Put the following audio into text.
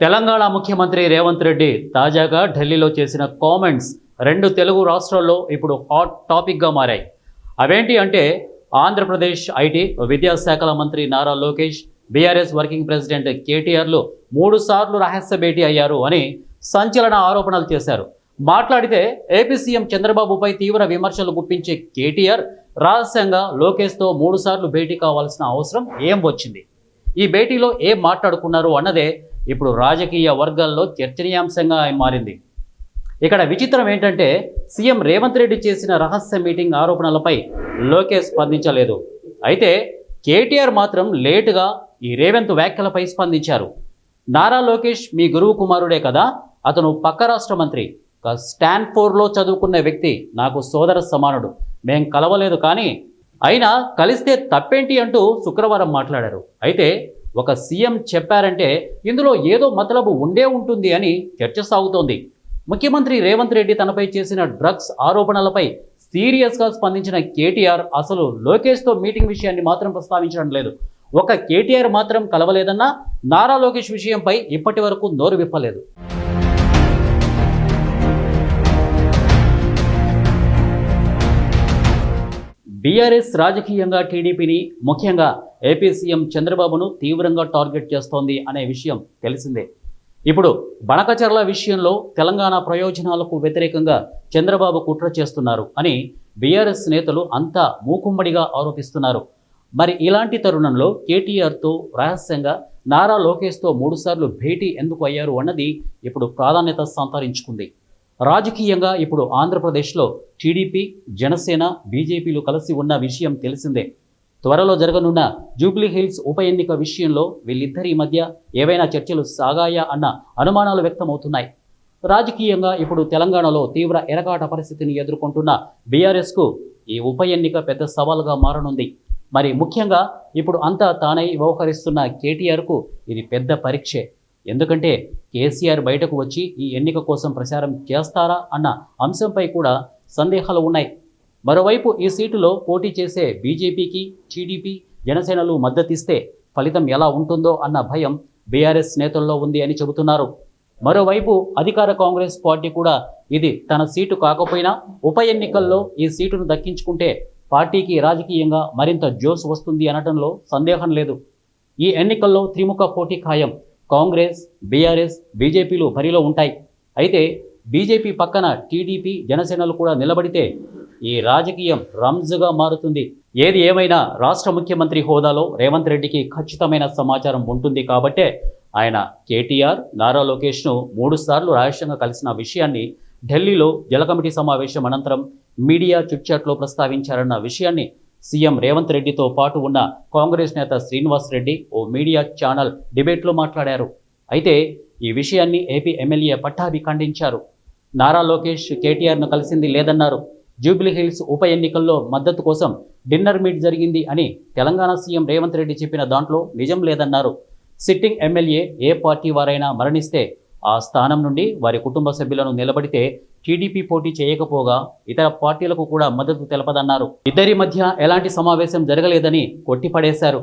తెలంగాణ ముఖ్యమంత్రి రేవంత్ రెడ్డి తాజాగా ఢిల్లీలో చేసిన కామెంట్స్ రెండు తెలుగు రాష్ట్రాల్లో ఇప్పుడు హాట్ టాపిక్గా మారాయి. అవేంటి అంటే ఆంధ్రప్రదేశ్ ఐటీ విద్యాశాఖల మంత్రి Nara Lokesh, BRS working president కేటీఆర్లు 3 సార్లు రహస్య భేటీ అయ్యారు అని సంచలన ఆరోపణలు చేశారు. మాట్లాడితే ఏపీ సీఎం చంద్రబాబుపై తీవ్ర విమర్శలు గుప్పించే కేటీఆర్ రహస్యంగా లోకేష్తో 3 సార్లు భేటీ కావాల్సిన అవసరం ఏం వచ్చింది, ఈ భేటీలో ఏం మాట్లాడుకున్నారు అన్నదే ఇప్పుడు రాజకీయ వర్గాల్లో చర్చనీయాంశంగా మారింది. ఇక్కడ విచిత్రం ఏంటంటే సీఎం రేవంత్ రెడ్డి చేసిన రహస్య మీటింగ్ ఆరోపణలపై లోకేష్ స్పందించలేదు. అయితే కేటీఆర్ మాత్రం లేటుగా ఈ రేవంత్ వ్యాఖ్యలపై స్పందించారు. నారా లోకేష్ మీ గురువు కుమారుడే కదా, అతను పక్క రాష్ట్ర మంత్రి, స్టాన్ఫోర్డ్లో చదువుకున్న వ్యక్తి, నాకు సోదర సమానుడు, మేం కలవలేదు, కానీ అయినా కలిస్తే తప్పేంటి అంటూ శుక్రవారం మాట్లాడారు. అయితే ఒక సీఎం చెప్పారంటే ఇందులో ఏదో మతలబు ఉండే ఉంటుంది అని చర్చ సాగుతోంది. ముఖ్యమంత్రి రేవంత్ రెడ్డి తనపై చేసిన డ్రగ్స్ ఆరోపణలపై సీరియస్గా స్పందించిన కేటీఆర్ అసలు లోకేష్తో మీటింగ్ విషయాన్ని మాత్రం ప్రస్తావించడం లేదు. ఒక కేటీఆర్ మాత్రం కలవలేదన్నా నారా లోకేష్ విషయంపై ఇప్పటి వరకు నోరు విప్పలేదు. బీఆర్ఎస్ రాజకీయంగా టీడీపీని, ముఖ్యంగా ఏపీ సీఎం చంద్రబాబును తీవ్రంగా టార్గెట్ చేస్తోంది అనే విషయం తెలిసిందే. ఇప్పుడు బనకచర్ల విషయంలో తెలంగాణ ప్రయోజనాలకు వ్యతిరేకంగా చంద్రబాబు కుట్ర చేస్తున్నారు అని బీఆర్ఎస్ నేతలు అంతా మూకుమ్మడిగా ఆరోపిస్తున్నారు. మరి ఇలాంటి తరుణంలో కేటీఆర్తో రహస్యంగా నారా లోకేష్తో 3 సార్లు భేటీ ఎందుకు అయ్యారు అన్నది ఇప్పుడు ప్రాధాన్యత సంతరించుకుంది. రాజకీయంగా ఇప్పుడు ఆంధ్రప్రదేశ్లో టీడీపీ, జనసేన, బీజేపీలు కలిసి ఉన్న విషయం తెలిసిందే. త్వరలో జరగనున్న జూబ్లీ హిల్స్ ఉప ఎన్నిక విషయంలో వీళ్ళిద్దరి మధ్య ఏవైనా చర్చలు సాగాయా అన్న అనుమానాలు వ్యక్తమవుతున్నాయి. రాజకీయంగా ఇప్పుడు తెలంగాణలో తీవ్ర ఎరగాట పరిస్థితిని ఎదుర్కొంటున్న బీఆర్ఎస్కు ఈ ఉప ఎన్నిక పెద్ద సవాల్గా మారనుంది. మరి ముఖ్యంగా ఇప్పుడు అంతా తానై వ్యవహరిస్తున్న కేటీఆర్కు ఇది పెద్ద పరీక్షే. ఎందుకంటే కేసీఆర్ బయటకు వచ్చి ఈ ఎన్నిక కోసం ప్రచారం చేస్తారా అన్న అంశంపై కూడా సందేహాలు ఉన్నాయి. మరోవైపు ఈ సీటులో పోటీ చేసే బీజేపీకి టీడీపీ, జనసేనలు మద్దతిస్తే ఫలితం ఎలా ఉంటుందో అన్న భయం బీఆర్ఎస్ నేతల్లో ఉంది అని చెబుతున్నారు. మరోవైపు అధికార కాంగ్రెస్ పార్టీ కూడా ఇది తన సీటు కాకపోయినా ఉప ఎన్నికల్లో ఈ సీటును దక్కించుకుంటే పార్టీకి రాజకీయంగా మరింత జోష్ వస్తుంది అనటంలో సందేహం లేదు. ఈ ఎన్నికల్లో త్రిముఖ పోటీ ఖాయం. కాంగ్రెస్, బీఆర్ఎస్, బీజేపీలు బరిలో ఉంటాయి. అయితే బీజేపీ పక్కన టీడీపీ, జనసేనలు కూడా నిలబడితే ఈ రాజకీయం రంజుగా మారుతుంది. ఏది ఏమైనా రాష్ట్ర ముఖ్యమంత్రి హోదాలో రేవంత్ రెడ్డికి ఖచ్చితమైన సమాచారం ఉంటుంది కాబట్టే ఆయన కేటీఆర్, నారా లోకేష్ను 3 సార్లు రహస్యంగా కలిసిన విషయాన్ని ఢిల్లీలో జల కమిటీ సమావేశం అనంతరం మీడియా చిట్చాట్లో ప్రస్తావించారన్న విషయాన్ని సీఎం రేవంత్ రెడ్డితో పాటు ఉన్న కాంగ్రెస్ నేత శ్రీనివాస్ రెడ్డి ఓ మీడియా ఛానల్ డిబేట్లో మాట్లాడారు. అయితే ఈ విషయాన్ని ఏపీ ఎమ్మెల్యే పట్టాభి ఖండించారు. నారా లోకేష్ కేటీఆర్ను కలిసింది లేదన్నారు. జూబ్లీ హిల్స్ ఉప ఎన్నికల్లో మద్దతు కోసం డిన్నర్ మీట్ జరిగింది అని తెలంగాణ సీఎం రేవంత్ రెడ్డి చెప్పిన దాంట్లో నిజం లేదన్నారు. సిట్టింగ్ ఎమ్మెల్యే ఏ పార్టీ వారైనా మరణిస్తే ఆ స్థానం నుండి వారి కుటుంబ సభ్యులను నిలబడితే టీడీపీ పోటీ చేయకపోగా ఇతర పార్టీలకు కూడా మద్దతు తెలపదన్నారు. ఇద్దరి మధ్య ఎలాంటి సమావేశం జరగలేదని కొట్టిపడేశారు.